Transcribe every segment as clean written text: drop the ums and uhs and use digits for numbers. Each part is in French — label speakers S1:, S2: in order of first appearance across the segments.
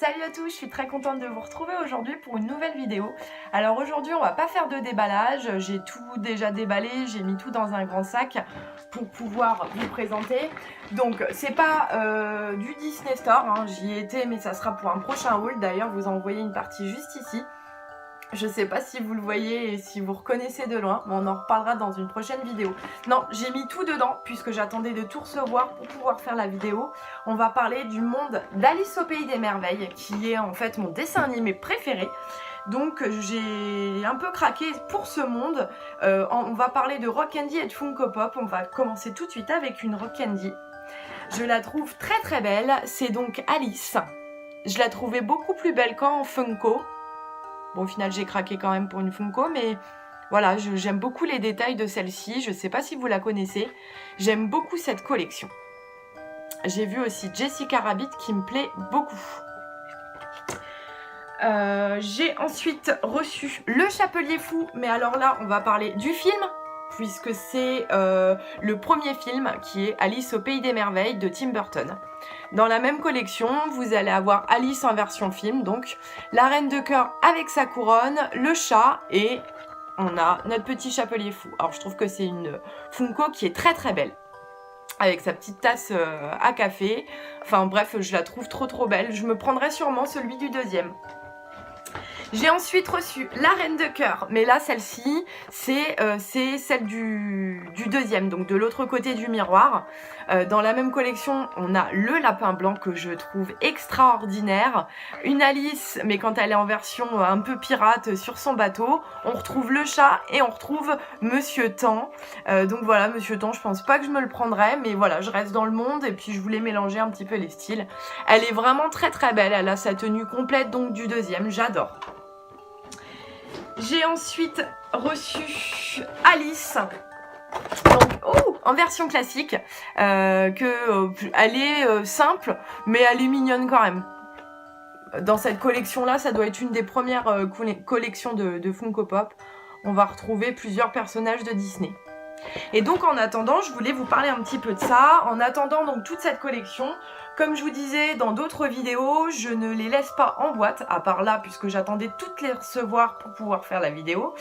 S1: Salut à tous, je suis très contente de vous retrouver aujourd'hui pour une nouvelle vidéo. Alors aujourd'hui on va pas faire de déballage, j'ai tout déjà déballé, j'ai mis tout dans un grand sac pour pouvoir vous présenter. Donc c'est pas du Disney Store, hein, j'y ai été mais ça sera pour un prochain haul. D'ailleurs vous en voyez une partie juste ici. Je sais pas si vous le voyez et si vous reconnaissez de loin, mais on en reparlera dans une prochaine vidéo. Non, j'ai mis tout dedans puisque j'attendais de tout recevoir pour pouvoir faire la vidéo. On va parler du monde d'Alice au Pays des Merveilles, qui est en fait mon dessin animé préféré. Donc j'ai un peu craqué pour ce monde. On va parler de Rock Candy et de Funko Pop. On va commencer tout de suite avec une Rock Candy. Je la trouve très très belle. C'est donc Alice. Je la trouvais beaucoup plus belle qu'en Funko. Bon, au final, j'ai craqué quand même pour une Funko, mais voilà, j'aime beaucoup les détails de celle-ci. Je ne sais pas si vous la connaissez. J'aime beaucoup cette collection. J'ai vu aussi Jessica Rabbit qui me plaît beaucoup. J'ai ensuite reçu Le Chapelier Fou, mais alors là, on va parler du film, puisque c'est le premier film qui est Alice au Pays des Merveilles de Tim Burton. Dans la même collection, vous allez avoir Alice en version film, donc la Reine de Cœur avec sa couronne, le chat et on a notre petit Chapelier Fou. Alors je trouve que c'est une Funko qui est très très belle, avec sa petite tasse à café. Enfin bref, je la trouve trop belle. Je me prendrai sûrement celui du deuxième. J'ai ensuite reçu la Reine de Cœur, mais là celle-ci c'est celle du deuxième, donc de l'autre côté du miroir. Dans la même collection on a le Lapin Blanc que je trouve extraordinaire, une Alice mais quand elle est en version un peu pirate sur son bateau. On retrouve le chat et on retrouve Monsieur Tan. Donc voilà, Monsieur Tan, je pense pas que je me le prendrais, mais voilà, je reste dans le monde et puis je voulais mélanger un petit peu les styles. Elle est vraiment très belle, elle a sa tenue complète donc du deuxième, j'adore. J'ai ensuite reçu Alice, donc, en version classique, elle est simple, mais elle est mignonne quand même. Dans cette collection-là, ça doit être une des premières collections de Funko Pop. On va retrouver plusieurs personnages de Disney. Et donc en attendant, je voulais vous parler un petit peu de ça. En attendant donc toute cette collection, comme je vous disais dans d'autres vidéos, je ne les laisse pas en boîte, à part là puisque j'attendais toutes les recevoir pour pouvoir faire la vidéo.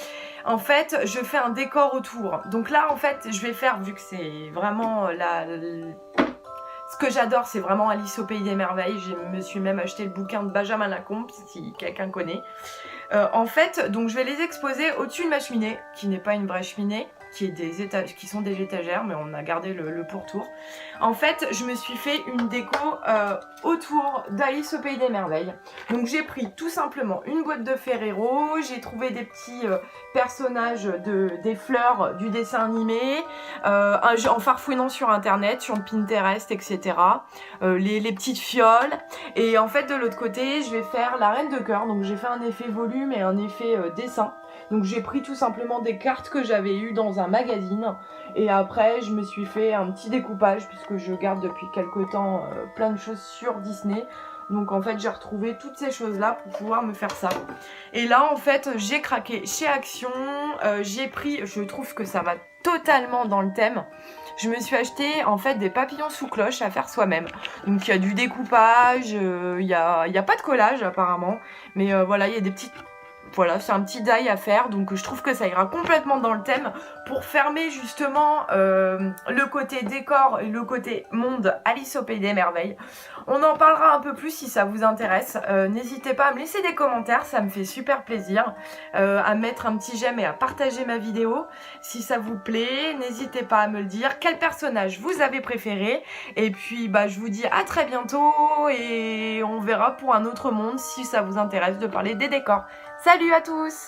S1: En fait, je fais un décor autour. Donc là en fait, je vais faire, vu que c'est vraiment ce que j'adore, c'est vraiment Alice au Pays des Merveilles. Je me suis même acheté le bouquin de Benjamin Lacombe, si quelqu'un connaît. En fait, donc je vais les exposer au-dessus de ma cheminée, qui n'est pas une vraie cheminée, qui sont des étagères, mais on a gardé le pourtour. En fait, je me suis fait une déco autour d'Alice au Pays des Merveilles. Donc j'ai pris tout simplement une boîte de Ferrero, j'ai trouvé des petits personnages des fleurs du dessin animé, en farfouillant sur internet, sur Pinterest, etc. Les petites fioles. Et en fait, de l'autre côté, je vais faire la Reine de Cœur. Donc j'ai fait un effet volume et un effet dessin. Donc j'ai pris tout simplement des cartes que j'avais eues dans un magazine et après je me suis fait un petit découpage puisque je garde depuis quelques temps plein de choses sur Disney. Donc en fait j'ai retrouvé toutes ces choses là pour pouvoir me faire ça. Et là en fait j'ai craqué chez Action, j'ai pris, je trouve que ça va totalement dans le thème. Je me suis acheté en fait des papillons sous cloche à faire soi-même. Donc il y a du découpage, il y a pas de collage apparemment, mais voilà, il y a des petites... Voilà, c'est un petit die à faire, donc je trouve que ça ira complètement dans le thème pour fermer justement le côté décor et le côté monde Alice au Pays des Merveilles. On en parlera un peu plus si ça vous intéresse. N'hésitez pas à me laisser des commentaires, ça me fait super plaisir. À mettre un petit j'aime et à partager ma vidéo si ça vous plaît. N'hésitez pas à me le dire, quel personnage vous avez préféré. Et puis bah, je vous dis à très bientôt et on verra pour un autre monde si ça vous intéresse de parler des décors. Salut à tous!